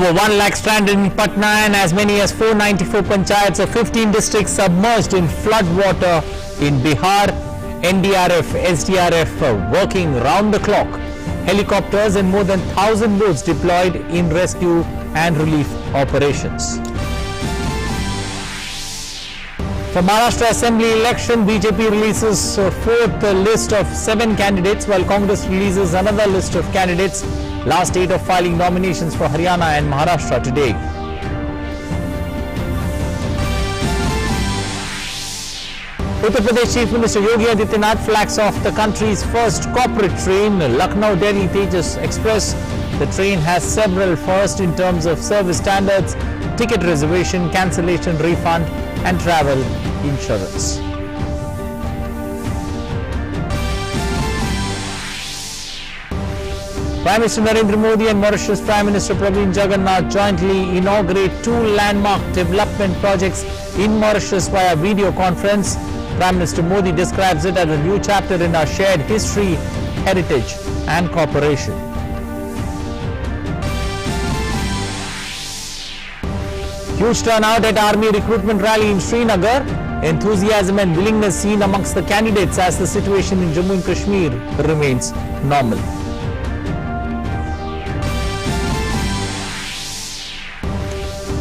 Over 1 lakh stranded in Patna and as many as 494 panchayats of 15 districts submerged in flood water in Bihar. NDRF, SDRF working round the clock. Helicopters and more than 1,000 boats deployed in rescue and relief operations. For Maharashtra Assembly election, BJP releases fourth list of 7 candidates while Congress releases another list of candidates. Last date of filing nominations for Haryana and Maharashtra today. Uttar Pradesh Chief Minister Yogi Adityanath flags off the country's first corporate train, Lucknow-Delhi Tejas Express. The train has several firsts in terms of service standards, ticket reservation, cancellation, refund and travel insurance. Prime Minister Narendra Modi and Mauritius Prime Minister Praveen Jagannath jointly inaugurate 2 landmark development projects in Mauritius via video conference. Prime Minister Modi describes it as a new chapter in our shared history, heritage and cooperation. Huge turnout at Army recruitment rally in Srinagar. Enthusiasm and willingness seen amongst the candidates as the situation in Jammu Kashmir remains normal.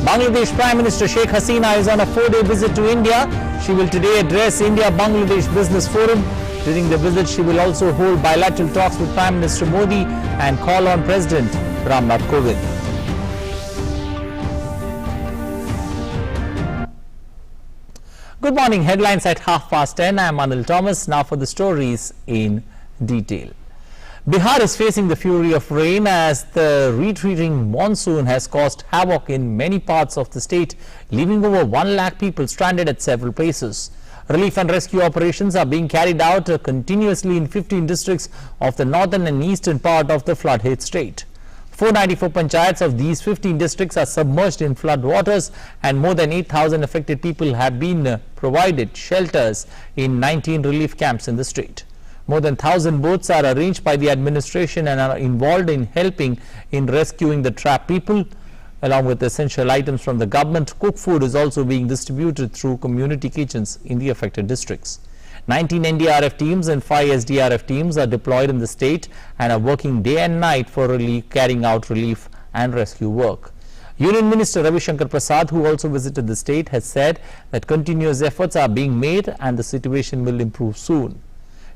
Bangladesh Prime Minister Sheikh Hasina is on a 4-day visit to India. She will today address India-Bangladesh Business Forum. During the visit, she will also hold bilateral talks with Prime Minister Modi and call on President Ramnath Kovind. Good morning. Headlines at 10:30. I am Anil Thomas. Now for the stories in detail. Bihar is facing the fury of rain as the retreating monsoon has caused havoc in many parts of the state, leaving over 1 lakh people stranded at several places. Relief and rescue operations are being carried out continuously in 15 districts of the northern and eastern part of the flood-hit state. 494 panchayats of these 15 districts are submerged in flood waters and more than 8,000 affected people have been provided shelters in 19 relief camps in the state. More than 1,000 boats are arranged by the administration and are involved in helping in rescuing the trapped people. Along with essential items from the government, cooked food is also being distributed through community kitchens in the affected districts. 19 NDRF teams and 5 SDRF teams are deployed in the state and are working day and night for carrying out relief and rescue work. Union Minister Ravi Shankar Prasad, who also visited the state, has said that continuous efforts are being made and the situation will improve soon.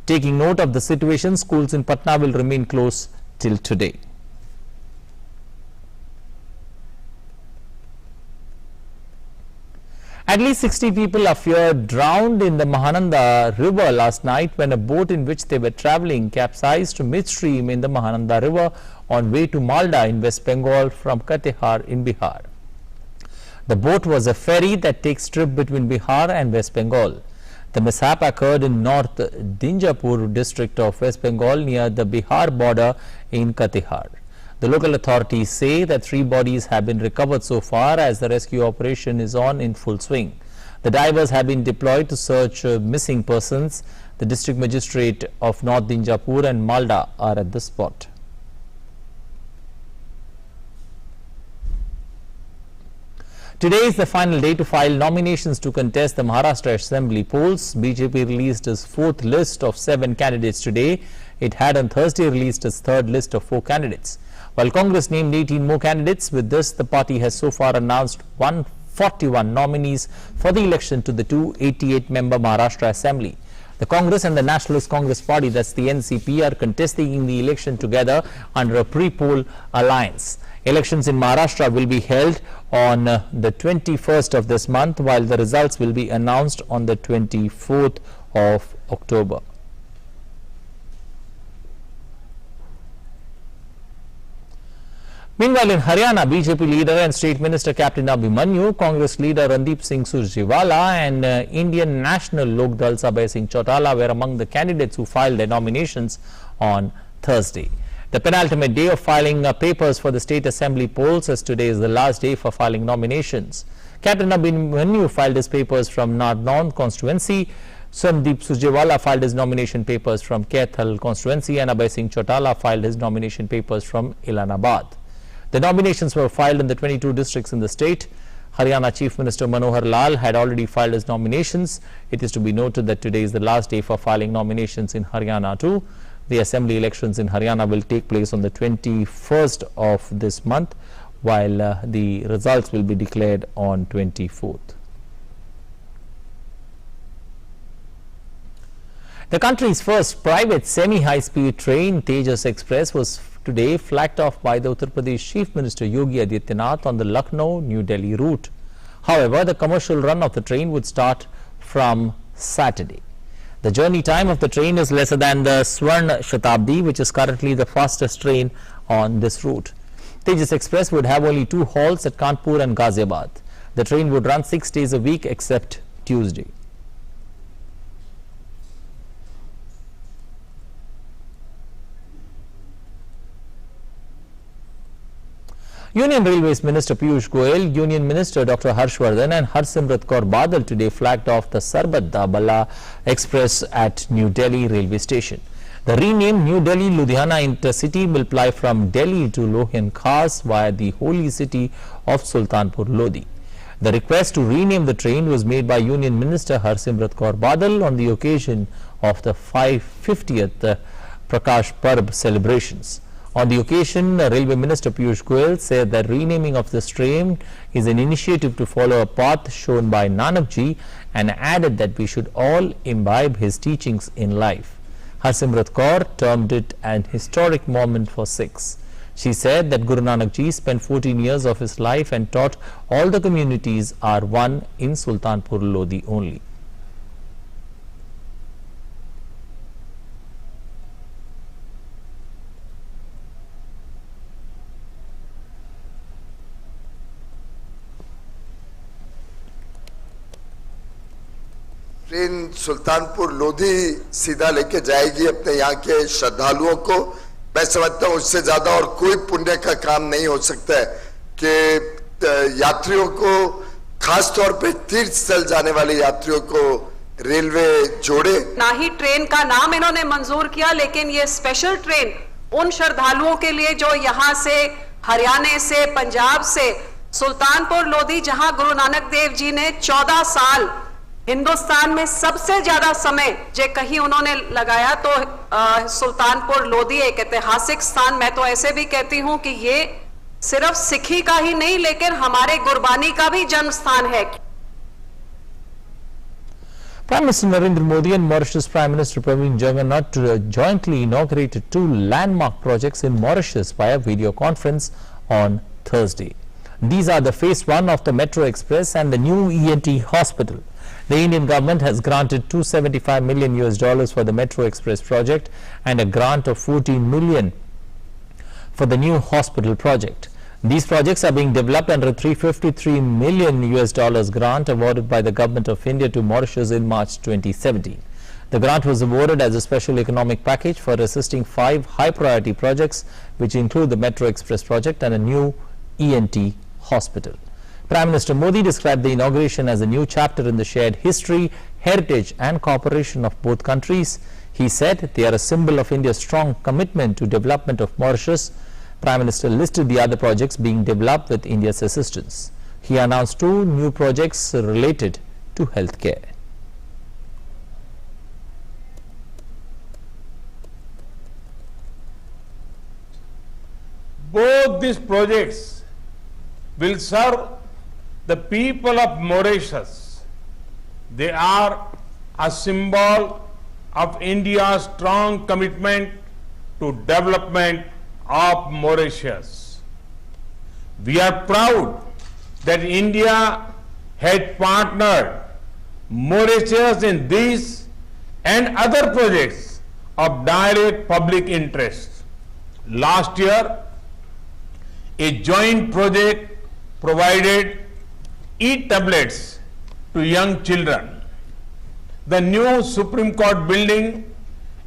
Taking note of the situation, schools in Patna will remain closed till today. At least 60 people are feared drowned in the Mahananda river last night when a boat in which they were travelling capsized midstream in the Mahananda river on way to Malda in West Bengal from Katihar in Bihar. The boat was a ferry that takes trip between Bihar and West Bengal. The mishap occurred in North Dinjapur district of West Bengal near the Bihar border in Katihar. The local authorities say that 3 bodies have been recovered so far as the rescue operation is on in full swing. The divers have been deployed to search missing persons. The district magistrate of North Dinjapur and Malda are at the spot. Today is the final day to file nominations to contest the Maharashtra Assembly polls. BJP released its 4th list of 7 candidates today. It had on Thursday released its 3rd list of 4 candidates. While Congress named 18 more candidates, with this the party has so far announced 141 nominees for the election to the 288-member Maharashtra Assembly. The Congress and the Nationalist Congress Party, that's the NCP, are contesting in the election together under a pre-poll alliance. Elections in Maharashtra will be held on the 21st of this month, while the results will be announced on the 24th of October. Meanwhile, in Haryana, BJP leader and State Minister Captain Abhimanyu, Congress leader Randeep Singh Surjewala and Indian National Lok Dal's Abhay Singh Chautala were among the candidates who filed their nominations on Thursday. The penultimate day of filing papers for the State Assembly polls, as today is the last day for filing nominations. Captain Abhimanyu filed his papers from Narendra constituency. Randeep Surjewala filed his nomination papers from Kaithal constituency and Abhay Singh Chautala filed his nomination papers from Ilanabad. The nominations were filed in the 22 districts in the state. Haryana Chief Minister Manohar Lal had already filed his nominations. It is to be noted that today is the last day for filing nominations in Haryana too. The assembly elections in Haryana will take place on the 21st of this month, while the results will be declared on 24th. The country's first private semi-high-speed train, Tejas Express, was today flagged off by the Uttar Pradesh Chief Minister Yogi Adityanath on the Lucknow-New Delhi route. However, the commercial run of the train would start from Saturday. The journey time of the train is lesser than the Swarna Shatabdi, which is currently the fastest train on this route. Tejas Express would have only 2 halts at Kanpur and Ghaziabad. The train would run 6 days a week except Tuesday. Union Railways Minister Piyush Goyal, Union Minister Dr. Harshvardhan and Harsimrat Kaur Badal today flagged off the Sarbat Da Bala Express at New Delhi railway station. The renamed New Delhi Ludhiana intercity will ply from Delhi to Lohian Khas via the holy city of Sultanpur Lodi. The request to rename the train was made by Union Minister Harsimrat Kaur Badal on the occasion of the 550th Prakash Parb celebrations. On the occasion, Railway Minister Piyush Goyal said that renaming of this train is an initiative to follow a path shown by Nanak Ji, and added that we should all imbibe his teachings in life. Harsimrat Kaur termed it an historic moment for Sikhs. She said that Guru Nanak Ji spent 14 years of his life and taught all the communities are one in Sultanpur Lodi only. Train Sultanpur Lodhi सीधा लेके जाएगी अपने यहाँ के श्रद्धालुओं को। मैं समझता हूँ उससे ज्यादा और कोई पुण्य का काम नहीं हो सकता है कि यात्रियों को, खास तौर पे तीर्थ स्थल जाने वाले यात्रियों को रेलवे जोड़े। ना ही ट्रेन का नाम इन्होंने मंजूर किया, लेकिन ये स्पेशल ट्रेन उन श्रद्धालुओं के लिए जो यहाँ से, हरियाणा से, पंजाब से सुल्तानपुर लोधी, जहाँ गुरु नानक देव जी ने 14 साल हिंदुस्तान में सबसे ज्यादा समय जे कहीं उन्होंने लगाया, तो सुल्तानपुर लोधी एक ऐतिहासिक स्थान। मैं तो ऐसे भी कहती हूं कि ये सिर्फ सिखी का ही नहीं, लेकिन हमारे गुरबानी का भी जन्म स्थान है। Prime Minister Narendra Modi and Mauritius Prime Minister Praveen Jagannath jointly inaugurated 2 landmark projects in Mauritius via video conference on Thursday. These are the Phase 1 of the Metro Express and the new ENT hospital. The Indian government has granted $275 million for the Metro Express project and a grant of $14 million for the new hospital project. These projects are being developed under a $353 million grant awarded by the Government of India to Mauritius in March 2017. The grant was awarded as a special economic package for assisting 5 high-priority projects, which include the Metro Express project and a new ENT hospital. Prime Minister Modi described the inauguration as a new chapter in the shared history, heritage and cooperation of both countries. He said they are a symbol of India's strong commitment to development of Mauritius. Prime Minister listed the other projects being developed with India's assistance. He announced 2 new projects related to healthcare. Both these projects will serve the people of Mauritius. They are a symbol of India's strong commitment to development of Mauritius. We are proud that India had partnered Mauritius in these and other projects of direct public interest. Last year, a joint project provided e-tablets to young children. The new Supreme Court building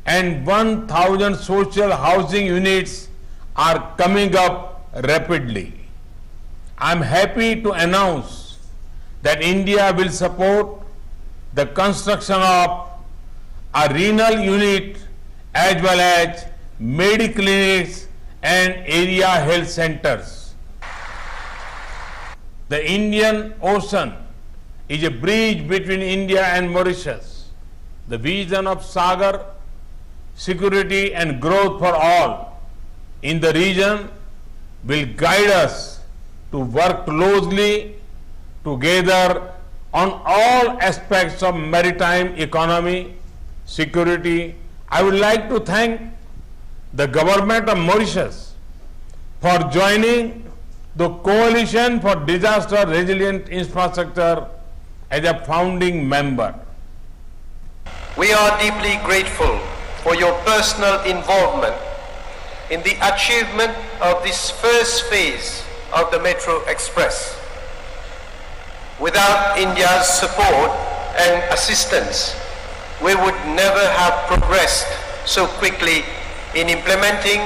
and 1,000 social housing units are coming up rapidly. I am happy to announce that India will support the construction of a renal unit as well as mediclinics and area health centers. The Indian Ocean is a bridge between India and Mauritius. The vision of Sagar, security and growth for all in the region will guide us to work closely together on all aspects of maritime economy, security. I would like to thank the government of Mauritius for joining the Coalition for Disaster Resilient Infrastructure as a founding member. We are deeply grateful for your personal involvement in the achievement of this first phase of the Metro Express. Without India's support and assistance, we would never have progressed so quickly in implementing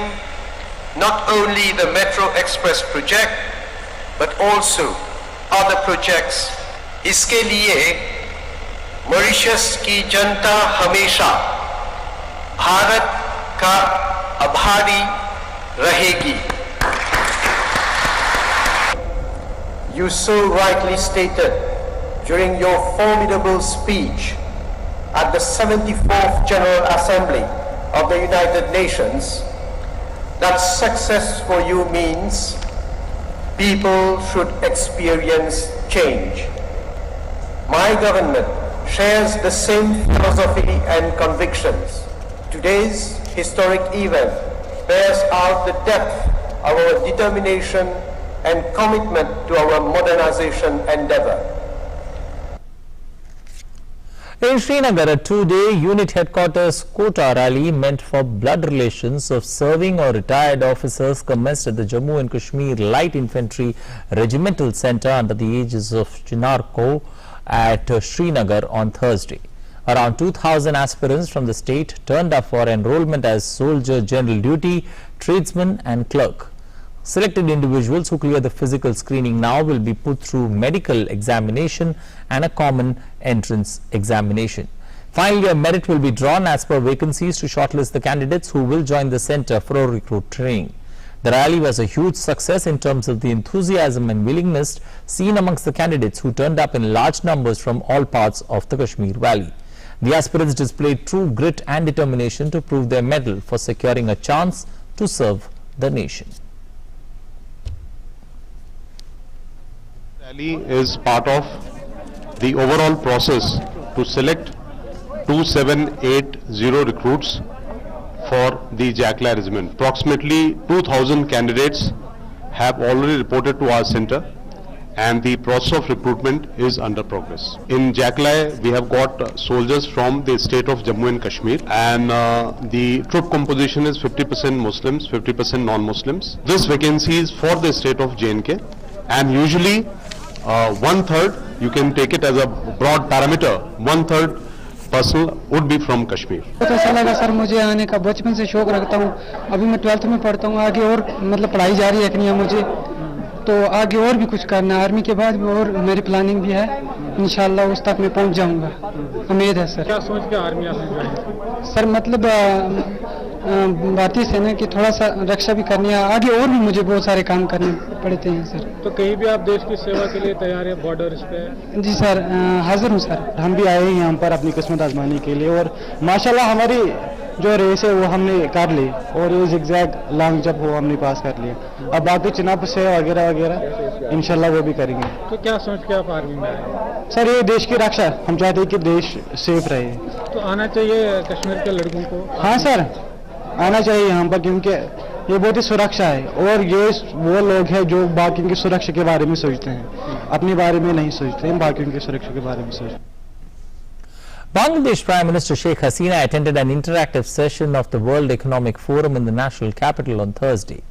not only the Metro Express project, but also other projects. इसके लिए Mauritius की जनता हमेशा भारत का आभारी रहेगी. You so rightly stated during your formidable speech at the 74th General Assembly of the United Nations that success for you means people should experience change. My government shares the same philosophy and convictions. Today's historic event bears out the depth of our determination and commitment to our modernization endeavor. In Srinagar, a two-day unit headquarters quota rally meant for blood relations of serving or retired officers commenced at the Jammu and Kashmir Light Infantry Regimental Centre under the aegis of Chinarko at Srinagar on Thursday. Around 2,000 aspirants from the state turned up for enrollment as soldier general duty, tradesman and clerk. Selected individuals who clear the physical screening now will be put through medical examination and a common entrance examination. Finally, a merit will be drawn as per vacancies to shortlist the candidates who will join the centre for recruit training. The rally was a huge success in terms of the enthusiasm and willingness seen amongst the candidates who turned up in large numbers from all parts of the Kashmir Valley. The aspirants displayed true grit and determination to prove their mettle for securing a chance to serve the nation. Rally is part of the overall process to select 2780 recruits for the Jakla regiment. Approximately 2,000 candidates have already reported to our center and the process of recruitment is under progress. In Jakla, we have got soldiers from the state of Jammu and Kashmir and the troop composition is 50% Muslims, 50% non-Muslims. This vacancy is for the state of J&K and usually one-third, you can take it as a broad parameter, one-third person would be from Kashmir. बहुत अच्छा लगा sir, मुझे आने का बचपन से शौक रखता हूँ. अभी मैं 12th में पढ़ता हूँ, आगे और मतलब पढ़ाई जारी रखनी है मुझे, तो आगे और भी कुछ करना है. आर्मी के बाद भी और मेरी प्लानिंग भी है, इंशाल्लाह उस तक मैं पहुँच जाऊँगा, उम्मीद है सर. क्या सोच के आर्मी आपने ज्वाइन? सर मतलब भारतीय सेना की थोड़ा सा रक्षा भी करनी है, आगे और भी मुझे बहुत सारे काम करने पड़ते हैं सर. तो कहीं भी आप देश की सेवा के लिए तैयार है बॉर्डर्स पे? जी सर, हाजिर हूँ सर. हम भी आए हैं यहाँ पर अपनी किस्मत आजमाने के लिए और माशाल्लाह हमारी जो रेस है वो हमने कर ली और ये जिगजैग लॉन्ग जंप वो हमने पास कर लिया. अब बाकी चिनाब से वगैरह वगैरह इंशाल्लाह वो भी करेंगे. तो क्या सोच के आप आर्मी में आए? सर ये देश की रक्षा, हम चाहते हैं कि देश सेफ रहे. तो आना चाहिए कश्मीर के लड़कों को? हाँ सर, आना चाहिए यहाँ पर क्योंकि ये बहुत ही सुरक्षा है और ये वो लोग हैं जो बाकी की सुरक्षा के बारे में सोचते हैं, अपने बारे में नहीं सोचते हैं, बाकी की सुरक्षा के बारे में सोचते हैं. Bangladesh Prime Minister Sheikh Hasina attended an interactive session of the World Economic Forum in the national capital on Thursday.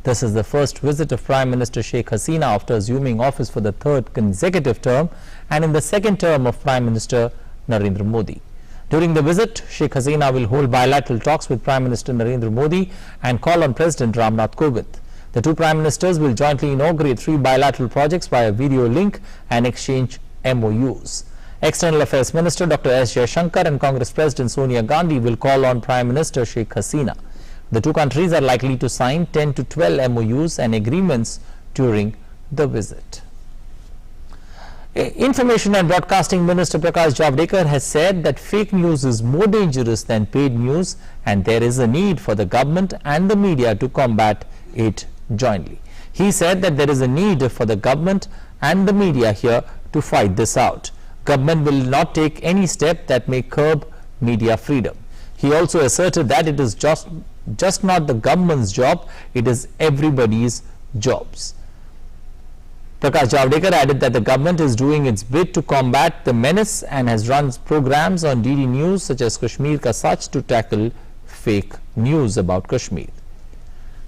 This is the first visit of Prime Minister Sheikh Hasina after assuming office for the third consecutive term and in the second term of Prime Minister Narendra Modi. During the visit, Sheikh Hasina will hold bilateral talks with Prime Minister Narendra Modi and call on President Ramnath Kovind. The two Prime Ministers will jointly inaugurate 3 bilateral projects via video link and exchange MOUs. External Affairs Minister Dr. S. Jaishankar and Congress President Sonia Gandhi will call on Prime Minister Sheikh Hasina. The two countries are likely to sign 10 to 12 MOUs and agreements during the visit. Information and Broadcasting Minister Prakash Javadekar has said that fake news is more dangerous than paid news, and there is a need for the government and the media to combat it jointly. He said that there is a need for the government and the media here to fight this out. Government will not take any step that may curb media freedom. He also asserted that it is just not the government's job, it is everybody's jobs. Prakash Javadekar added that the government is doing its bit to combat the menace and has run programs on DD News such as Kashmir Ka Sach to tackle fake news about Kashmir.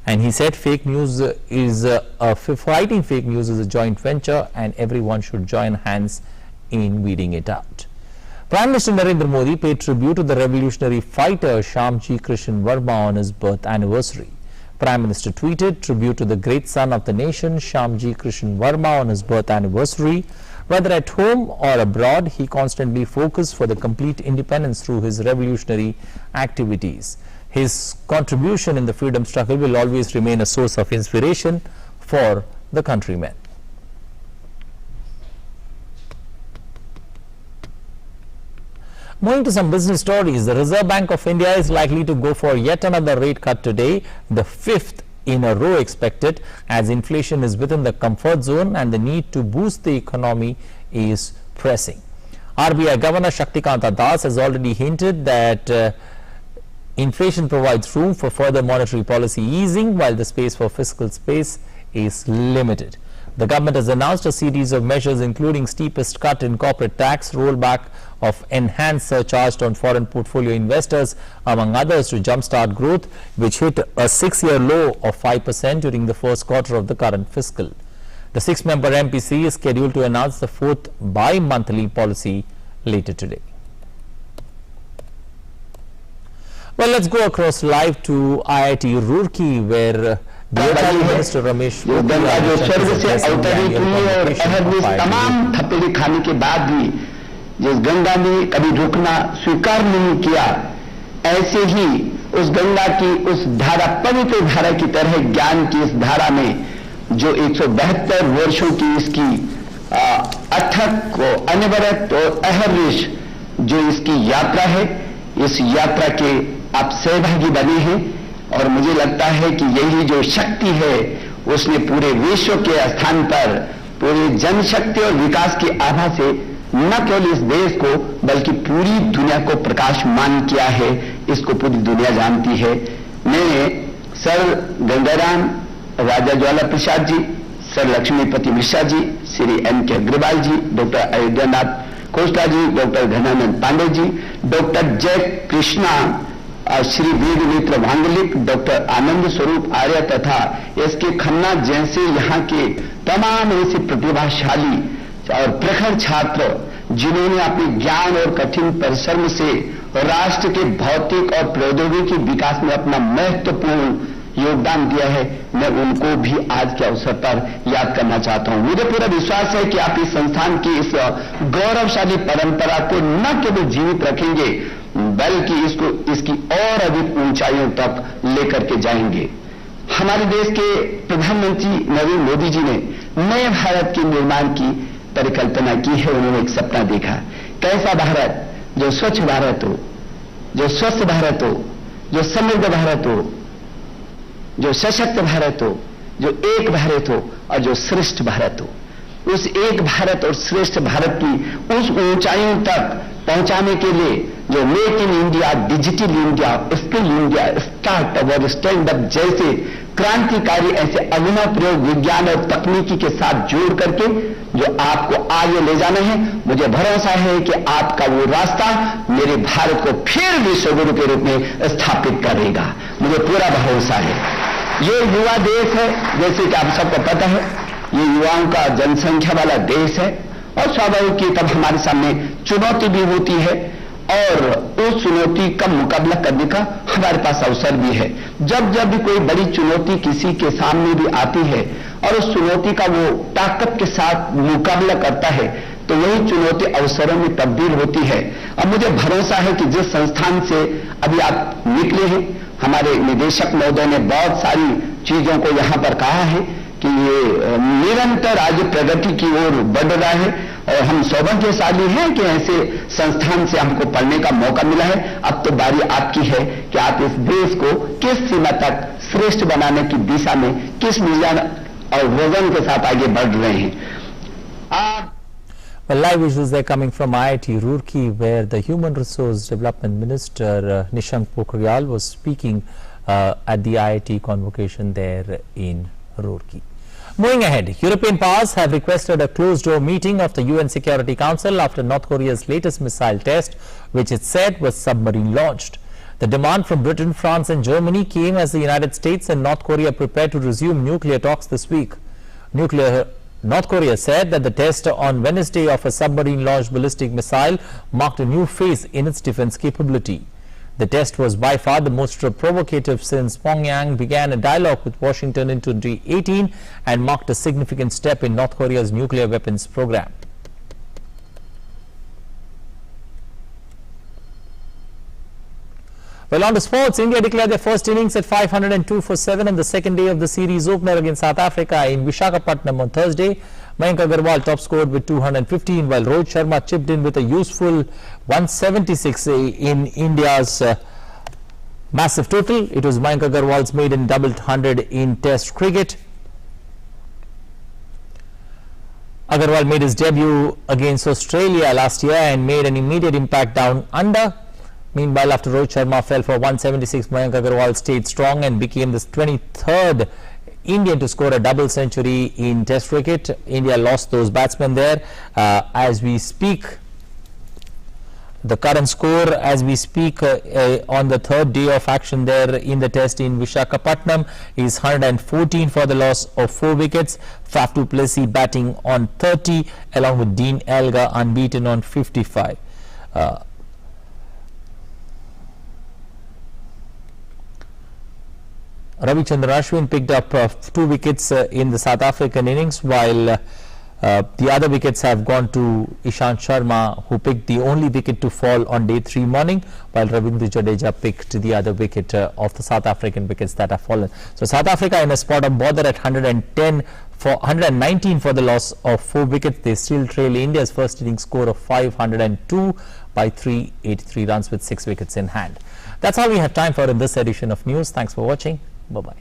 And he said fighting fake news is a joint venture and everyone should join hands in weeding it out. Prime Minister Narendra Modi paid tribute to the revolutionary fighter Shyamji Krishan Verma on his birth anniversary. Prime Minister tweeted tribute to the great son of the nation Shyamji Krishan Verma on his birth anniversary. Whether at home or abroad, he constantly focused for the complete independence through his revolutionary activities. His contribution in the freedom struggle will always remain a source of inspiration for the countrymen. Moving to some business stories, the Reserve Bank of India is likely to go for yet another rate cut today, the fifth in a row expected, as inflation is within the comfort zone and the need to boost the economy is pressing. RBI Governor Shaktikanta Das has already hinted that inflation provides room for further monetary policy easing, while the space for fiscal space is limited. The government has announced a series of measures including steepest cut in corporate tax, rollback of enhanced surcharge on foreign portfolio investors, among others, to jumpstart growth, which hit a 6-year low of 5% during the first quarter of the current fiscal. The 6-member MPC is scheduled to announce the fourth bi-monthly policy later today. Well, let's go across live to IIT Roorkee, where Minister Ramesh Ganga जो स्वर्ग से अवतरित हुई और अहद इस तमाम थपेड़े खाने के बाद भी जिस गंगा ने कभी रुकना स्वीकार नहीं किया, ऐसे ही उस गंगा की उस धारा, पवित्र धारा की तरह ज्ञान की इस धारा में जो 172 वर्षों की इसकी अथक अनवरत और अहर्निश जो इसकी यात्रा है, इस यात्रा के आप सहभागी बने हैं। और मुझे लगता है कि यही जो शक्ति है उसने पूरे विश्व के स्थान पर पूरे जनशक्ति और विकास की आभा से न केवल इस देश को बल्कि पूरी दुनिया को प्रकाशमान किया है। इसको पूरी दुनिया जानती है। मैं सर गंगाराम राजा ज्वाला प्रसाद जी, सर लक्ष्मीपति मिश्रा जी, श्री NK अग्रवाल जी, डॉक्टर अयोध्यानाथ खोसला जी, डॉक्टर घनानंद पांडे जी, डॉक्टर जय कृष्णा, श्री वीर मित्र वांगलिक, डॉक्टर आनंद स्वरूप आर्य तथा SK खन्ना जैसे यहाँ के तमाम ऐसे प्रतिभाशाली और प्रखर छात्र जिन्होंने अपने ज्ञान और कठिन परिश्रम से राष्ट्र के भौतिक और प्रौद्योगिकी विकास में अपना महत्वपूर्ण योगदान दिया है, मैं उनको भी आज के अवसर पर याद करना चाहता हूं। मुझे पूरा विश्वास है कि आप इस संस्थान की इस गौरवशाली परंपरा को न केवल जीवित रखेंगे बल्कि इसको इसकी और अधिक ऊंचाइयों तक लेकर के जाएंगे। हमारे देश के प्रधानमंत्री नरेंद्र मोदी जी ने नए भारत के निर्माण की परिकल्पना की है। उन्होंने एक सपना देखा, कैसा भारत जो स्वच्छ भारत हो, जो स्वस्थ भारत हो, जो समृद्ध भारत हो, जो सशक्त भारत हो, जो एक भारत हो और जो श्रेष्ठ भारत हो। उस एक भारत और श्रेष्ठ भारत की उस ऊंचाइयों तक पहुंचाने के लिए जो make in India, digital India, skill India, startup और स्टैंड अप जैसे क्रांतिकारी ऐसे अभिनव प्रयोग विज्ञान और तकनीकी के साथ जोड़ करके जो आपको आगे ले जाना है, मुझे भरोसा है कि आपका वो रास्ता मेरे भारत को फिर विश्वगुरु के रूप में स्थापित करेगा। मुझे पूरा भरोसा है। ये युवा देश है, जैसे कि आप सबको पता है, ये युवाओं का जनसंख्या वाला देश है और स्वाभाविक की तब हमारे सामने चुनौती भी होती है और उस चुनौती का मुकाबला करने का हमारे पास अवसर भी है। जब जब भी कोई बड़ी चुनौती किसी के सामने भी आती है और उस चुनौती का वो ताकत के साथ मुकाबला करता है तो वही चुनौती अवसरों में तब्दील होती है। और मुझे भरोसा है कि जिस संस्थान से अभी आप निकले हैं, हमारे निदेशक महोदय ने बहुत सारी चीजों को यहां पर कहा है कि ये निरंतर आज प्रगति की ओर बढ़ रहा है और हम सौभाग्यशाली हैं कि ऐसे संस्थान से हमको पढ़ने का मौका मिला है। अब तो बारी आपकी है कि आप इस देश को किस सीमा तक श्रेष्ठ बनाने की दिशा में किस विजन और विजन के साथ आगे बढ़ रहे हैं। Well, live visuals there coming from IIT Roorkee, where the Human Resource Development Minister Nishank Pokhriyal was speaking at the IIT convocation there in Roorkee. Moving ahead, European powers have requested a closed-door meeting of the UN Security Council after North Korea's latest missile test, which it said was submarine launched. The demand from Britain, France and Germany came as the United States and North Korea prepared to resume nuclear talks this week. North Korea said that the test on Wednesday of a submarine-launched ballistic missile marked a new phase in its defense capability. The test was by far the most provocative since Pyongyang began a dialogue with Washington in 2018 and marked a significant step in North Korea's nuclear weapons program. Well, on to sports, India declared their first innings at 502 for 7 on the second day of the series opener against South Africa in Visakhapatnam on Thursday. Mayank Agarwal top scored with 215, while Rohit Sharma chipped in with a useful 176 in India's massive total. It was Mayank Agarwal's maiden double 100 in Test cricket. Agarwal made his debut against Australia last year and made an immediate impact down under. Meanwhile, after Rohit Sharma fell for 176, Mayank Agarwal stayed strong and became the 23rd Indian to score a double century in Test cricket. India lost those batsmen there. As we speak, the current score as we speak on the third day of action there in the Test in Visakhapatnam is 114 for the loss of 4 wickets. Faf du Plessis batting on 30 along with Dean Elgar unbeaten on 55. Ravichandran Ashwin picked up 2 wickets in the South African innings, while the other wickets have gone to Ishant Sharma, who picked the only wicket to fall on day 3 morning, while Ravindra Jadeja picked the other wicket of the South African wickets that have fallen. So South Africa in a spot of bother at 119 for the loss of 4 wickets. They still trail India's first innings score of 502 by 383 runs with 6 wickets in hand. That's all we have time for in this edition of news. Thanks for watching. Bye-bye.